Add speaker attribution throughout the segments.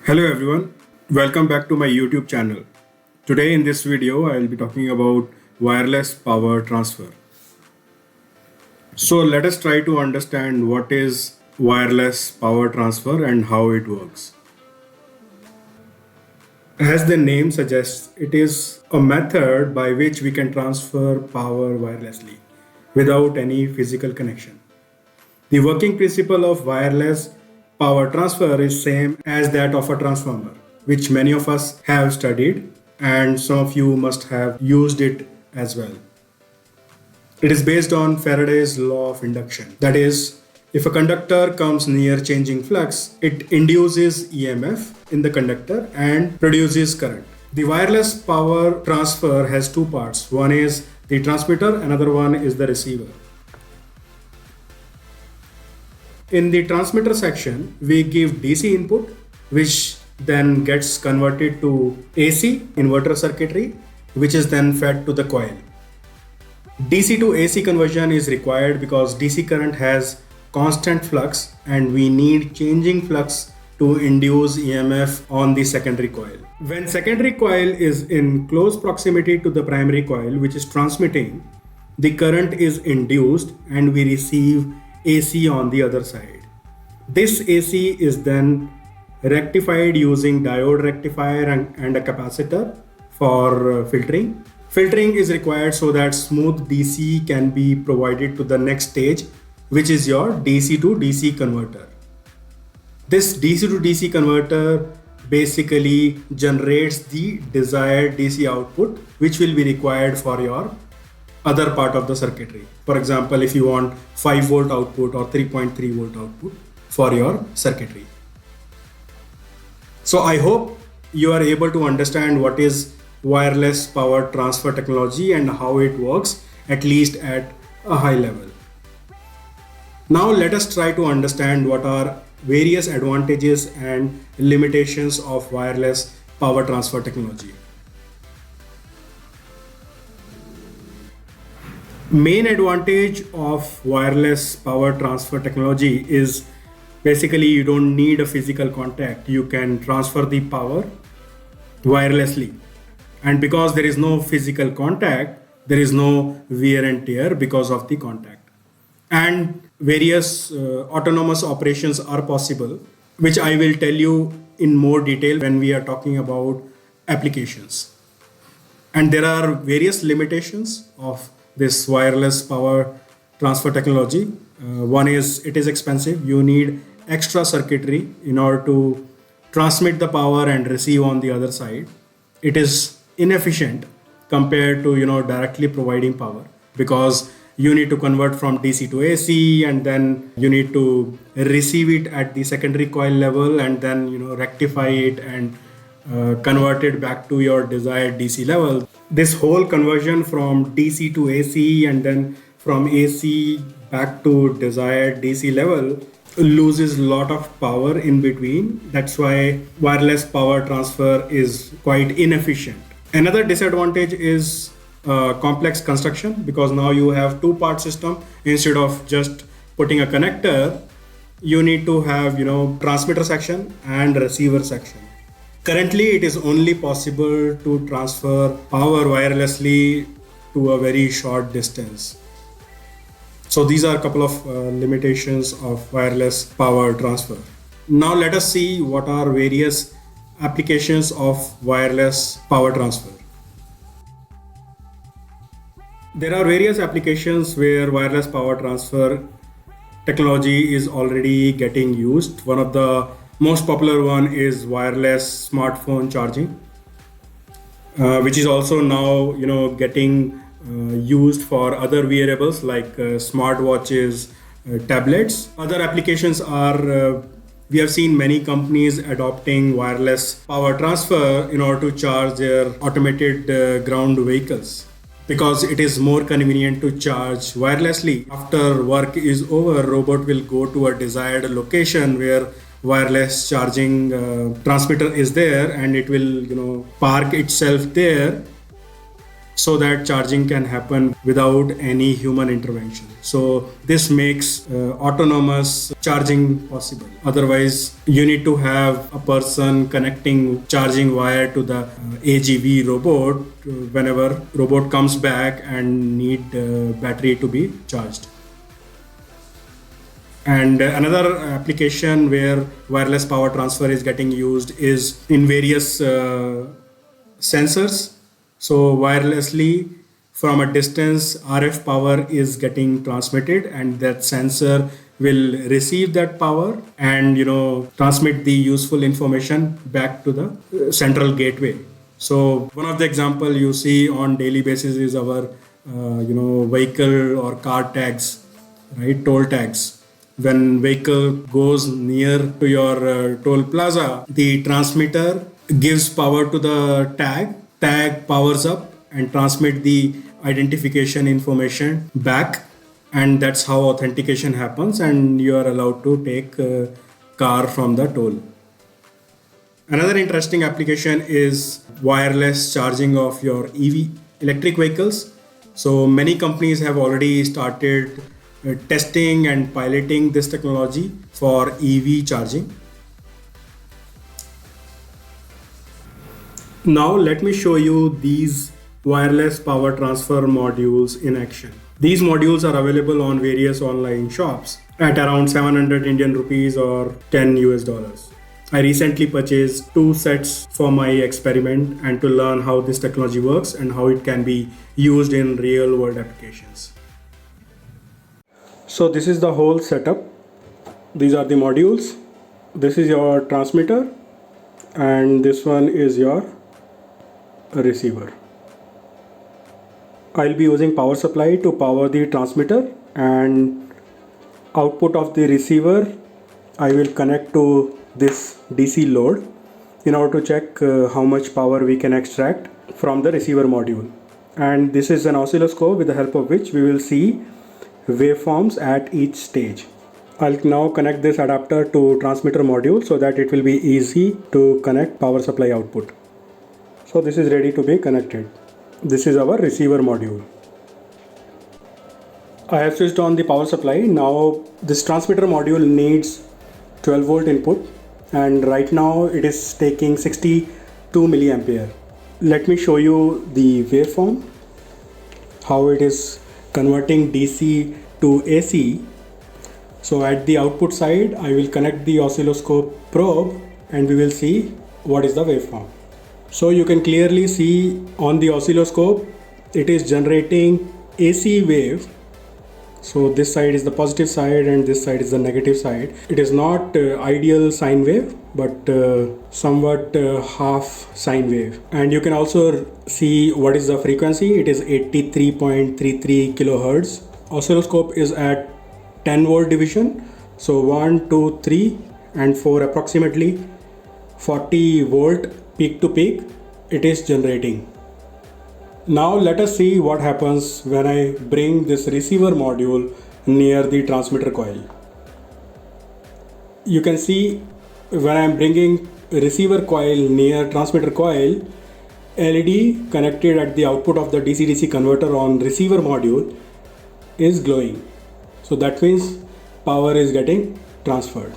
Speaker 1: Hello everyone, welcome back to my YouTube channel. Today in this video I will be talking about wireless power transfer. So let us try to understand what is wireless power transfer and how it works. As the name suggests, it is a method by which we can transfer power wirelessly without any physical connection. The working principle of wireless power transfer is same as that of a transformer, which many of us have studied and some of you must have used it as well. It is based on Faraday's law of induction. That is, if a conductor comes near changing flux, it induces EMF in the conductor and produces current. The wireless power transfer has two parts. One is the transmitter, another one is the receiver. In the transmitter section, we give DC input, which then gets converted to AC inverter circuitry, which is then fed to the coil. DC to AC conversion is required because DC current has constant flux and we need changing flux to induce EMF on the secondary coil. When secondary coil is in close proximity to the primary coil, which is transmitting, the current is induced and we receive AC on the other side. This AC is then rectified using diode rectifier and a capacitor for filtering. Filtering is required so that smooth DC can be provided to the next stage, which is your DC to DC converter. This DC to DC converter basically generates the desired DC output, which will be required for your other part of the circuitry. For example, if you want 5 volt output or 3.3 volt output for your circuitry. So I hope you are able to understand what is wireless power transfer technology and how it works, at least at a high level. Now let us try to understand what are various advantages and limitations of wireless power transfer technology. Main advantage of wireless power transfer technology is basically you don't need a physical contact. You can transfer the power wirelessly. And because there is no physical contact, there is no wear and tear because of the contact. And various autonomous operations are possible, which I will tell you in more detail when we are talking about applications. And there are various limitations of this wireless power transfer technology. One is it is expensive. You need extra circuitry in order to transmit the power and receive on the other side. It is inefficient compared to directly providing power because you need to convert from DC to AC and then you need to receive it at the secondary coil level and then rectify it and convert it back to your desired DC level. This whole conversion from DC to AC and then from AC back to desired DC level loses a lot of power in between. That's why wireless power transfer is quite inefficient. Another disadvantage is complex construction because now you have two-part system instead of just putting a connector. You need to have transmitter section and receiver section. Currently, it is only possible to transfer power wirelessly to a very short distance. So these are a couple of limitations of wireless power transfer. Now let us see what are various applications of wireless power transfer. There are various applications where wireless power transfer technology is already getting used. One of the most popular one is wireless smartphone charging, which is also now getting used for other wearables like smartwatches, tablets. Other applications are we have seen many companies adopting wireless power transfer in order to charge their automated ground vehicles because it is more convenient to charge wirelessly. After work is over, robot will go to a desired location where wireless charging transmitter is there and it will park itself there so that charging can happen without any human intervention. So this makes autonomous charging possible. Otherwise, you need to have a person connecting charging wire to the AGV robot whenever robot comes back and need battery to be charged. And another application where wireless power transfer is getting used is in various sensors. So wirelessly from a distance, RF power is getting transmitted, and that sensor will receive that power and transmit the useful information back to the central gateway. So one of the example you see on daily basis is our vehicle or car tags, right? Toll tags. When vehicle goes near to your toll plaza, the transmitter gives power to the tag powers up and transmit the identification information back, and that's how authentication happens, and you are allowed to take a car from the toll. Another interesting application is wireless charging of your EV electric vehicles. So many companies have already started testing and piloting this technology for EV charging. Now let me show you these wireless power transfer modules in action. These modules are available on various online shops at around 700 Indian rupees or 10 US dollars. I recently purchased 2 sets for my experiment and to learn how this technology works and how it can be used in real world applications. So this is the whole setup. These are the modules. This is your transmitter and this one is your receiver. I'll be using power supply to power the transmitter, and output of the receiver I will connect to this DC load in order to check how much power we can extract from the receiver module. And this is an oscilloscope with the help of which we will see waveforms at each stage. I'll now connect this adapter to transmitter module so that it will be easy to connect power supply output. So this is ready to be connected. This is our receiver module. I have switched on the power supply. Now this transmitter module needs 12 volt input, and right now it is taking 62 milliampere. Let me show you the waveform, how it is converting DC to AC. So at the output side I will connect the oscilloscope probe and we will see what is the waveform. So you can clearly see on the oscilloscope it is generating AC wave. So this side is the positive side and this side is the negative side. It is not ideal sine wave, but somewhat half sine wave. And you can also see what is the frequency. It is 83.33 kilohertz. Oscilloscope is at 10 volt division. So 1, 2, 3 and 4, approximately 40 volt peak to peak it is generating. Now let us see what happens when I bring this receiver module near the transmitter coil. You can see when I am bringing receiver coil near transmitter coil, LED connected at the output of the DC-DC converter on receiver module is glowing. So that means power is getting transferred.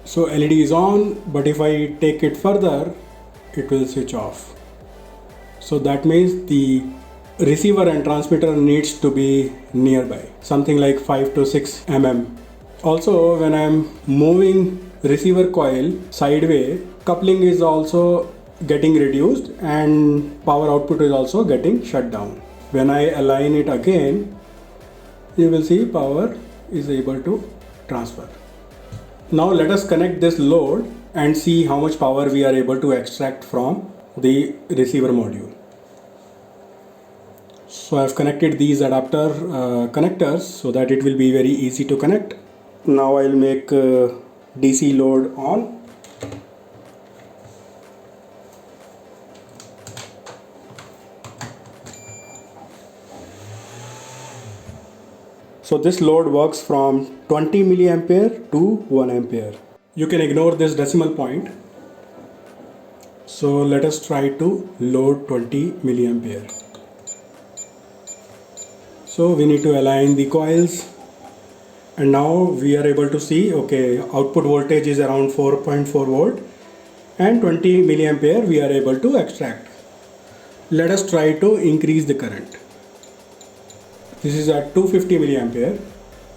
Speaker 1: So LED is on, but if I take it further, it will switch off. So that means the receiver and transmitter needs to be nearby, something like 5 to 6 mm. Also, when I am moving receiver coil sideways, coupling is also getting reduced and power output is also getting shut down. When I align it again, you will see power is able to transfer. Now let us connect this load and see how much power we are able to extract from the receiver module. So I have connected these adapter connectors so that it will be very easy to connect. Now I will make DC load on. So this load works from 20 milliampere to 1 ampere. You can ignore this decimal point. So let us try to load 20 milliampere. So we need to align the coils, and now we are able to see, okay, output voltage is around 4.4 volt and 20 milliampere we are able to extract. Let us try to increase the current. This is at 250 milliampere.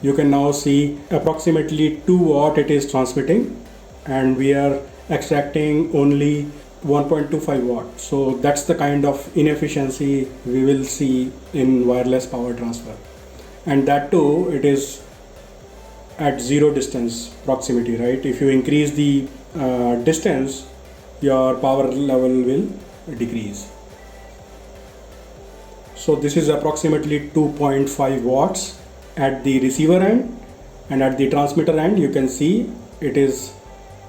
Speaker 1: You can now see approximately 2 watt it is transmitting, and we are extracting only 1.25 watt. So that's the kind of inefficiency we will see in wireless power transfer, and that too it is at zero distance proximity, right? If you increase the distance, your power level will decrease. So this is approximately 2.5 watts at the receiver end, and at the transmitter end you can see it is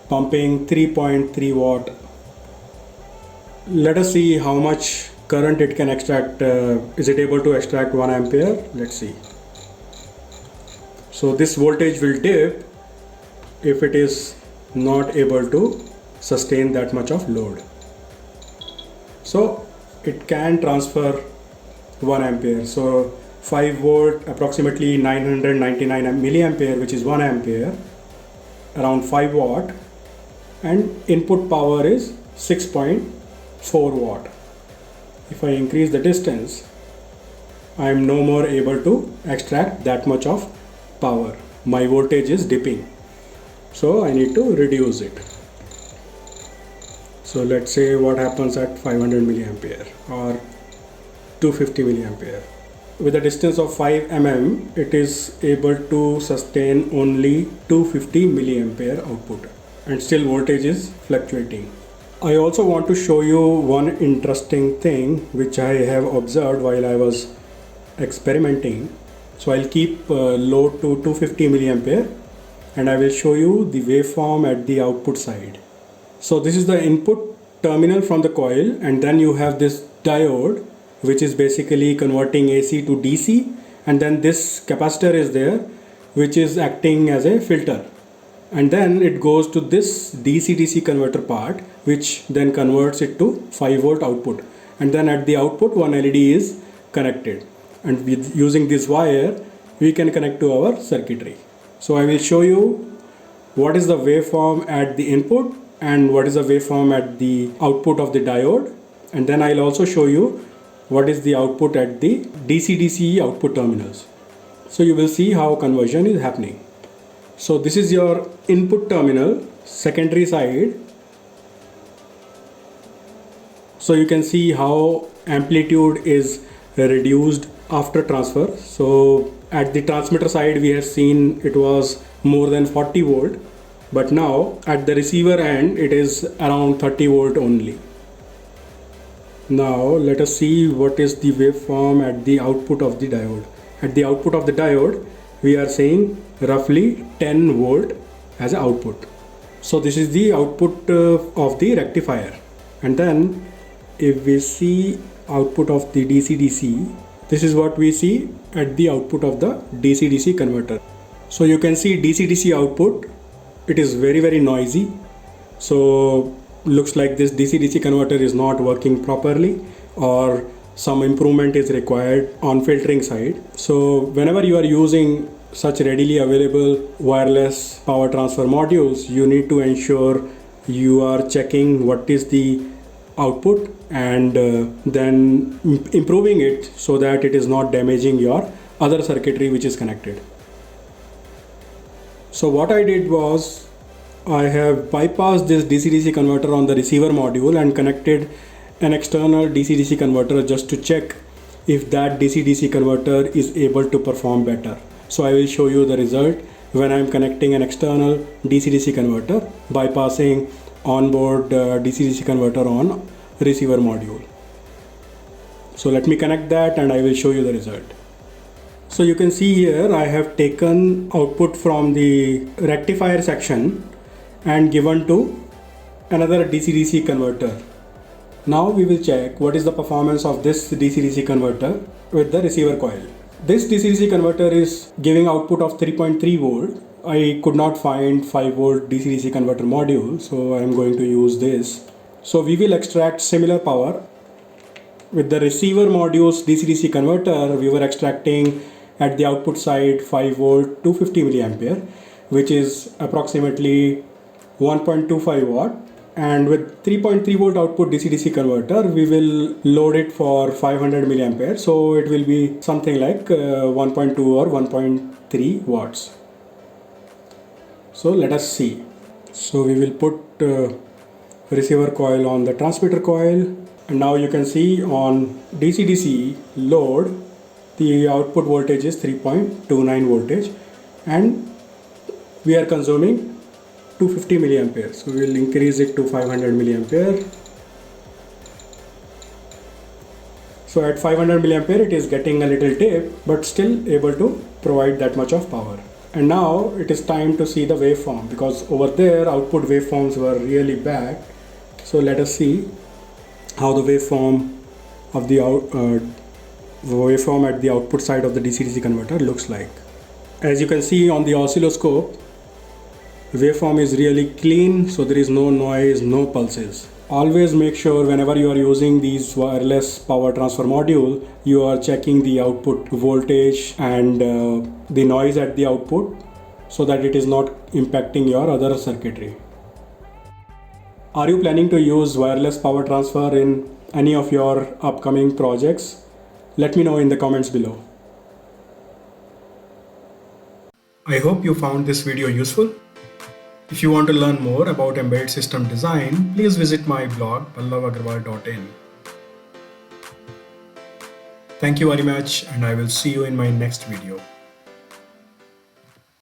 Speaker 1: pumping 3.3 watt. Let us see how much current it can extract. Is it able to extract 1 ampere? Let's see. So this voltage will dip if it is not able to sustain that much of load. So it can transfer 1 ampere. So 5 volt, approximately 999 milliampere, which is 1 ampere, around 5 watt, and input power is 6.4 watt. If I increase the distance, I am no more able to extract that much of power. My voltage is dipping, so I need to reduce it. So let's say what happens at 500 milliampere or 250 milliampere. With a distance of 5 mm, it is able to sustain only 250 milliampere output, and still voltage is fluctuating. I also want to show you one interesting thing which I have observed while I was experimenting. So I'll keep load to 250 milliampere, and I will show you the waveform at the output side. So this is the input terminal from the coil, and then you have this diode which is basically converting AC to DC, and then this capacitor is there which is acting as a filter, and then it goes to this DC-DC converter part, which then converts it to 5 volt output, and then at the output one LED is connected, and with using this wire we can connect to our circuitry. So I will show you what is the waveform at the input and what is the waveform at the output of the diode, and then I'll also show you what is the output at the DC-DC output terminals. So you will see how conversion is happening. So this is your input terminal, secondary side. So you can see how amplitude is reduced after transfer. So at the transmitter side we have seen it was more than 40 volt, but now at the receiver end it is around 30 volt only. Now let us see what is the waveform at the output of the diode. At the output of the diode we are saying roughly 10 volt as an output. So this is the output of the rectifier, and then if we see output of the DC-DC, this is what we see at the output of the DC-DC converter. So you can see DC-DC output, it is very noisy. So looks like this DC-DC converter is not working properly, or some improvement is required on filtering side. So whenever you are using such readily available wireless power transfer modules, you need to ensure you are checking what is the output and then improving it so that it is not damaging your other circuitry which is connected. So what I did was I have bypassed this DC-DC converter on the receiver module and connected an external DC-DC converter just to check if that DC-DC converter is able to perform better. So I will show you the result when I am connecting an external DC-DC converter, bypassing onboard DC-DC converter on receiver module. So let me connect that and I will show you the result. So you can see here I have taken output from the rectifier section and given to another DC-DC converter. Now we will check what is the performance of this DC-DC converter with the receiver coil. This DC-DC converter is giving output of 3.3 volt. I could not find 5 volt DC-DC converter module, so I am going to use this. So we will extract similar power. with the receiver module's DC-DC converter, we were extracting at the output side 5 volt 250 milliampere, which is approximately 1.25 watt. And with 3.3 volt output DC-DC converter, we will load it for 500 milliampere. So it will be something like 1.2 or 1.3 watts. So let us see. So we will put receiver coil on the transmitter coil. And now you can see on DC-DC load, the output voltage is 3.29 voltage and we are consuming 250 milliampere. So we will increase it to 500 milliampere. So at 500 milliampere it is getting a little dip, but still able to provide that much of power. And now it is time to see the waveform, because over there output waveforms were really bad. So let us see how the waveform of the waveform at the output side of the DC-DC converter looks like. As you can see on the oscilloscope, the waveform is really clean, so there is no noise, no pulses. Always make sure whenever you are using these wireless power transfer module, you are checking the output voltage and the noise at the output, so that it is not impacting your other circuitry. Are you planning to use wireless power transfer in any of your upcoming projects? Let me know in the comments below. I hope you found this video useful. If you want to learn more about embedded system design, please visit my blog pallavagarwal.in. Thank you very much, and I will see you in my next video.